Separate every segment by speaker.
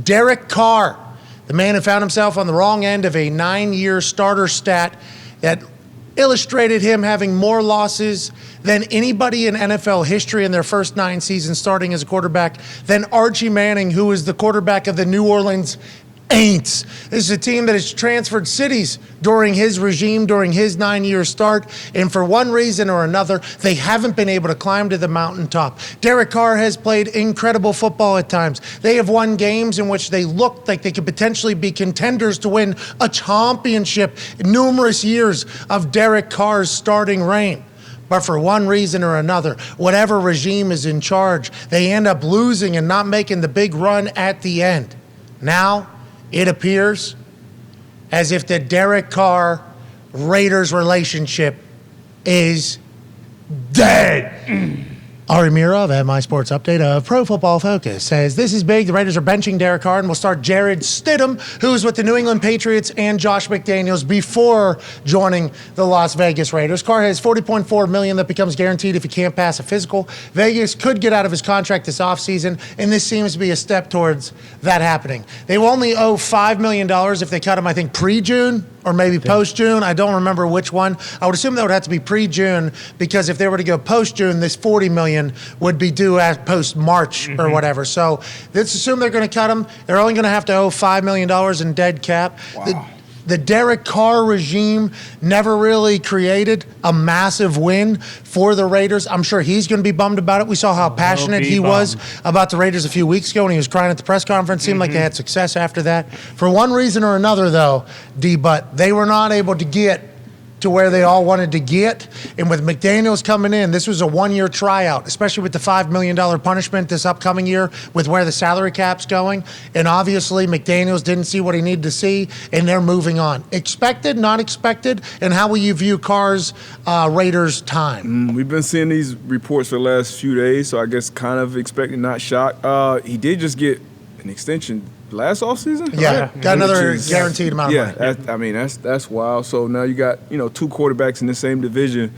Speaker 1: Derek Carr, the man who found himself on the wrong end of a 9-year starter stat that illustrated him having more losses than anybody in NFL history in their first 9 seasons starting as a quarterback, than Archie Manning, who is the quarterback of the New Orleans Aints. This is a team that has transferred cities during his regime, during his 9-year start, and for one reason or another, they haven't been able to climb to the mountaintop. Derek Carr has played incredible football at times. They have won games in which they looked like they could potentially be contenders to win a championship in numerous years of Derek Carr's starting reign. But for one reason or another, whatever regime is in charge, they end up losing and not making the big run at the end. Now, it appears as if the Derek Carr Raiders relationship is dead. Ari Mira of My Sports Update of Pro Football Focus says, this is big. The Raiders are benching Derek Carr and will start Jarrett Stidham, who was with the New England Patriots and Josh McDaniels before joining the Las Vegas Raiders. Carr has $40.4 million that becomes guaranteed if he can't pass a physical. Vegas could get out of his contract this offseason, and this seems to be a step towards that happening. They will only owe $5 million if they cut him, I think, pre-June or maybe post-June. I don't remember which one. I would assume that would have to be pre-June, because if they were to go post-June, this $40 million would be due at post-March or whatever. So let's assume they're going to cut him. They're only going to have to owe $5 million in dead cap. Wow. The Derek Carr regime never really created a massive win for the Raiders. I'm sure he's going to be bummed about it. We saw how passionate he was about the Raiders a few weeks ago when he was crying at the press conference. Seemed like they had success after that. For one reason or another, though, D-Butt, they were not able to get to where they all wanted to get. And with McDaniels coming in, this was a 1-year tryout, especially with the $5 million punishment this upcoming year with where the salary cap's going. And obviously McDaniels didn't see what he needed to see, and they're moving on. Expected, not expected, and how will you view Carr's Raiders time?
Speaker 2: We've been seeing these reports for the last few days, so I guess kind of expecting, not shocked. He did just get an extension last offseason?
Speaker 1: Yeah, right? Got another guaranteed amount of money.
Speaker 2: Yeah, that's wild. So now you got, 2 quarterbacks in the same division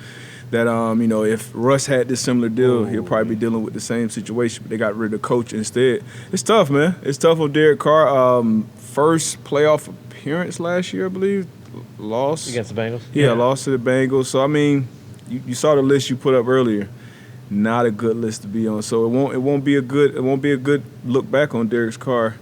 Speaker 2: that, if Russ had this similar deal, he'll probably be dealing with the same situation, but they got rid of the coach instead. It's tough, man. It's tough on Derek Carr. First playoff appearance last year, I believe. Lost.
Speaker 3: Against the Bengals?
Speaker 2: Yeah, lost to the Bengals. So, you saw the list you put up earlier. Not a good list to be on. So it won't be a good look back on Derek Carr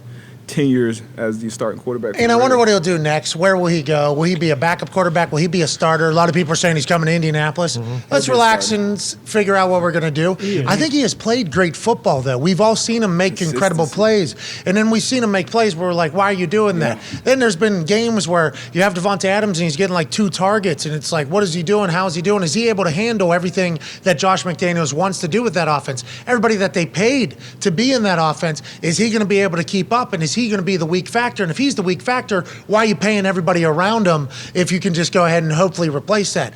Speaker 2: 10 years as the starting quarterback.
Speaker 1: And I wonder what he'll do next. Where will he go? Will he be a backup quarterback? Will he be a starter? A lot of people are saying he's coming to Indianapolis. Let's relax and figure out what we're going to do. I think he has played great football, though. We've all seen him make incredible plays. And then we've seen him make plays where we're like, why are you doing that? Then there's been games where you have Devontae Adams and he's getting like 2 targets. And it's like, what is he doing? How is he doing? Is he able to handle everything that Josh McDaniels wants to do with that offense? Everybody that they paid to be in that offense, is he going to be able to keep up? And is he going to be the weak factor? And if he's the weak factor, why are you paying everybody around him if you can just go ahead and hopefully replace that?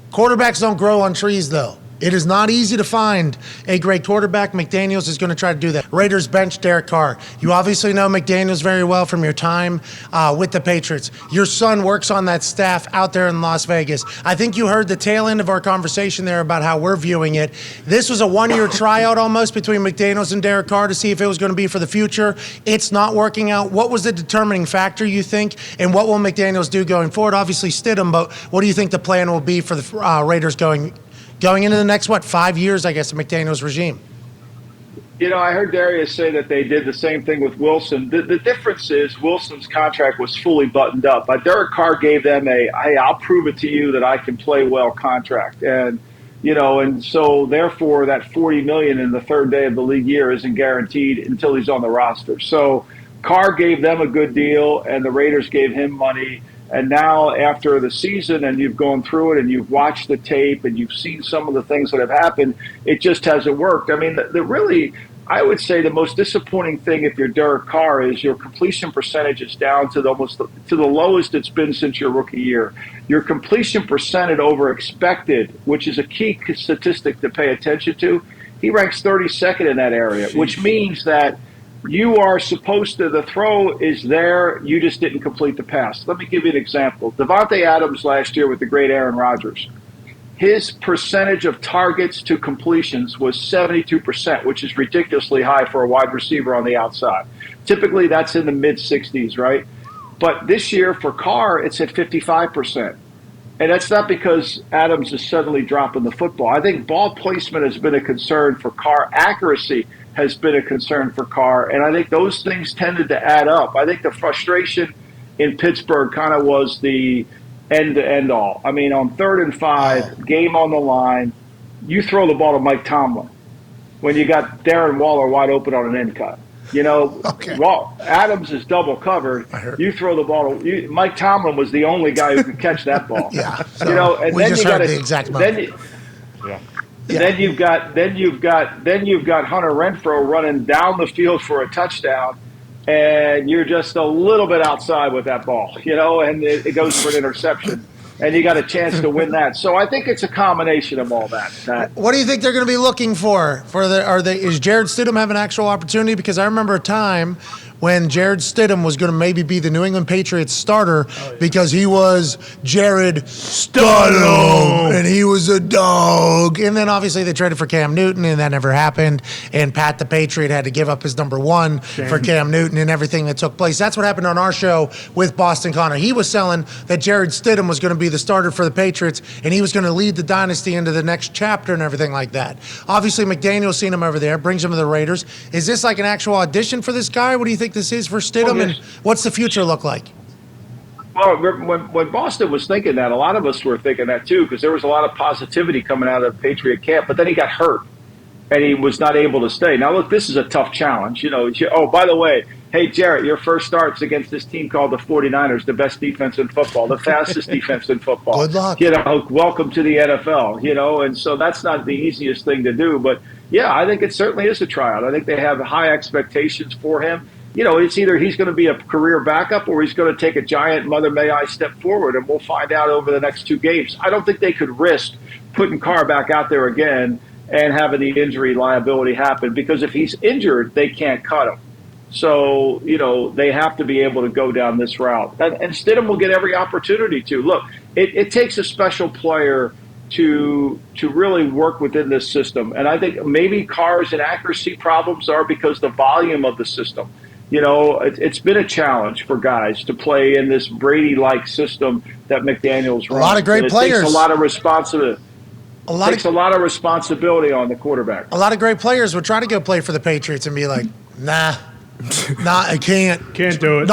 Speaker 1: Quarterbacks don't grow on trees, though. It is not easy to find a great quarterback. McDaniels is going to try to do that. Raiders bench Derek Carr. You obviously know McDaniels very well from your time with the Patriots. Your son works on that staff out there in Las Vegas. I think you heard the tail end of our conversation there about how we're viewing it. This was a 1-year tryout almost between McDaniels and Derek Carr to see if it was going to be for the future. It's not working out. What was the determining factor, you think, and what will McDaniels do going forward? Obviously Stidham, but what do you think the plan will be for the Raiders going into the next, 5 years, I guess, of McDaniels' regime?
Speaker 4: I heard Darius say that they did the same thing with Wilson. The difference is Wilson's contract was fully buttoned up. Derek Carr gave them hey, I'll prove it to you that I can play well contract. And, and so therefore that $40 million in the third day of the league year isn't guaranteed until he's on the roster. So Carr gave them a good deal and the Raiders gave him money. And now after the season and you've gone through it and you've watched the tape and you've seen some of the things that have happened, it just hasn't worked. I would say the most disappointing thing if you're Derek Carr is your completion percentage is down to the lowest it's been since your rookie year. Your completion percentage over expected, which is a key statistic to pay attention to, he ranks 32nd in that area, which means that you are supposed to, the throw is there, you just didn't complete the pass. Let me give you an example. Devontae Adams last year with the great Aaron Rodgers. his percentage of targets to completions was 72%, which is ridiculously high for a wide receiver on the outside. Typically, that's in the mid-60s, right? But this year for Carr, it's at 55%. And that's not because Adams is suddenly dropping the football. I think ball placement has been a concern for Carr. Accuracy has been a concern for Carr. And I think those things tended to add up. I think the frustration in Pittsburgh kind of was the end-to-end all. I mean, on 3rd and 5, game on the line, you throw the ball to Mike Tomlin when you got Darren Waller wide open on an end cut. You know, well, Adams is double covered. You throw the ball. Mike Tomlin was the only guy who could catch that ball.
Speaker 1: So
Speaker 4: you know, and
Speaker 1: we
Speaker 4: then
Speaker 1: just
Speaker 4: you got
Speaker 1: heard the exact moment.
Speaker 4: Then you've got Hunter Renfrow running down the field for a touchdown, and you're just a little bit outside with that ball. You know, and it goes for an interception. And you got a chance to win that. So I think it's a combination of all that.
Speaker 1: What do you think they're going to be looking for? Is Jarrett Stidham have an actual opportunity? Because I remember a time when Jarrett Stidham was going to maybe be the New England Patriots starter because he was Jarrett Stidham and he was a dog. And then obviously they traded for Cam Newton and that never happened. And Pat the Patriot had to give up his number 1 for Cam Newton and everything that took place. That's what happened on our show with Boston Connor. He was selling that Jarrett Stidham was going to be the starter for the Patriots and he was going to lead the dynasty into the next chapter and everything like that. Obviously McDaniel's seen him over there, brings him to the Raiders. Is this like an actual audition for this guy? What do you think this is for Stidham, and what's the future look like?
Speaker 4: Well, when Boston was thinking that, a lot of us were thinking that too, because there was a lot of positivity coming out of the Patriot camp, but then he got hurt, and he was not able to stay. Now, look, this is a tough challenge. You know, oh, by the way, hey, Jarrett, your first start's against this team called the 49ers, the best defense in football, the fastest defense in football.
Speaker 1: Good luck.
Speaker 4: You know, welcome to the NFL, you know, and so that's not the easiest thing to do. But, yeah, I think it certainly is a tryout. I think they have high expectations for him. You know, it's either he's going to be a career backup or he's going to take a giant Mother May I step forward, and we'll find out over the next 2 games. I don't think they could risk putting Carr back out there again and having the injury liability happen, because if he's injured, they can't cut him. So, you know, they have to be able to go down this route. And Stidham will get every opportunity to. Look, it takes a special player to really work within this system. And I think maybe Carr's inaccuracy problems are because the volume of the system. You know, it's been a challenge for guys to play in this Brady-like system that McDaniel's runs.
Speaker 1: A lot of great players.
Speaker 4: It takes a lot of responsibility. Takes a lot of responsibility on the quarterback.
Speaker 1: A lot of great players would try to go play for the Patriots and be like, nah, I can't.
Speaker 3: Can't do it.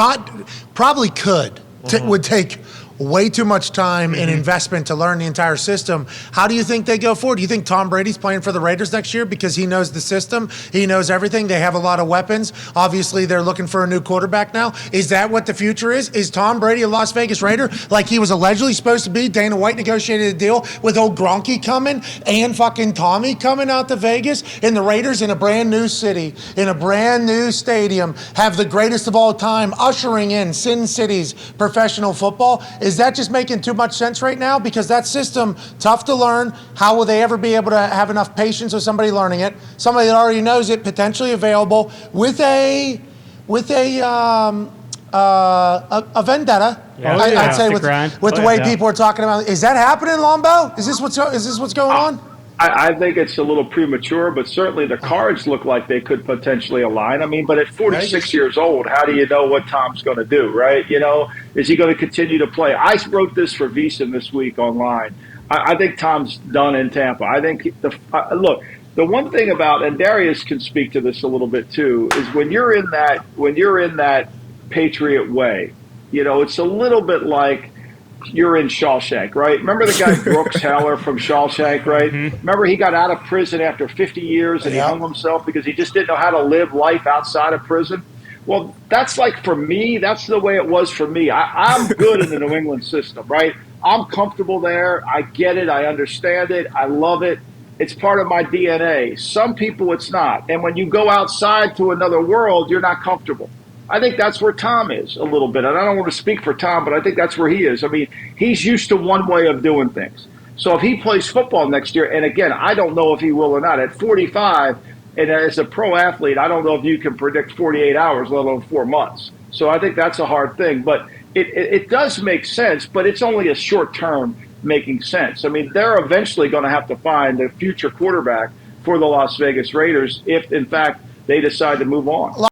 Speaker 1: Probably could. Would take way too much time and investment to learn the entire system. How do you think they go forward? Do you think Tom Brady's playing for the Raiders next year because he knows the system? He knows everything. They have a lot of weapons. Obviously, they're looking for a new quarterback now. Is that what the future is? Is Tom Brady a Las Vegas Raider like he was allegedly supposed to be? Dana White negotiated a deal with old Gronky coming and fucking Tommy coming out to Vegas, and the Raiders in a brand new city, in a brand new stadium, have the greatest of all time ushering in Sin City's professional football. Is that just making too much sense right now? Because that system, tough to learn. How will they ever be able to have enough patience with somebody learning it? Somebody that already knows it, potentially available with a vendetta. I'd say with the way people are talking about. Is that happening, Lombo? Is this what's going on?
Speaker 4: I think it's a little premature, but certainly the cards look like they could potentially align. I mean, but at 46 years old, how do you know what Tom's going to do, right? You know, is he going to continue to play? I wrote this for VSiN this week online. I think Tom's done in Tampa. I think look, the one thing about, and Darius can speak to this a little bit too, is when you're in that Patriot way, you know, it's a little bit like you're in Shawshank, right? Remember the guy Brooks Heller from Shawshank, right? Remember he got out of prison after 50 years and he hung himself because he just didn't know how to live life outside of prison? Well, that's like for me, that's the way it was for me. I'm good in the New England system, right? I'm comfortable there. I get it. I understand it. I love it. It's part of my DNA. Some people it's not. And when you go outside to another world, you're not comfortable. I think that's where Tom is a little bit. And I don't want to speak for Tom, but I think that's where he is. I mean, he's used to one way of doing things. So if he plays football next year, and again, I don't know if he will or not. At 45, and as a pro athlete, I don't know if you can predict 48 hours, let alone 4 months. So I think that's a hard thing. But it does make sense, but it's only a short term making sense. I mean, they're eventually going to have to find a future quarterback for the Las Vegas Raiders if, in fact, they decide to move on.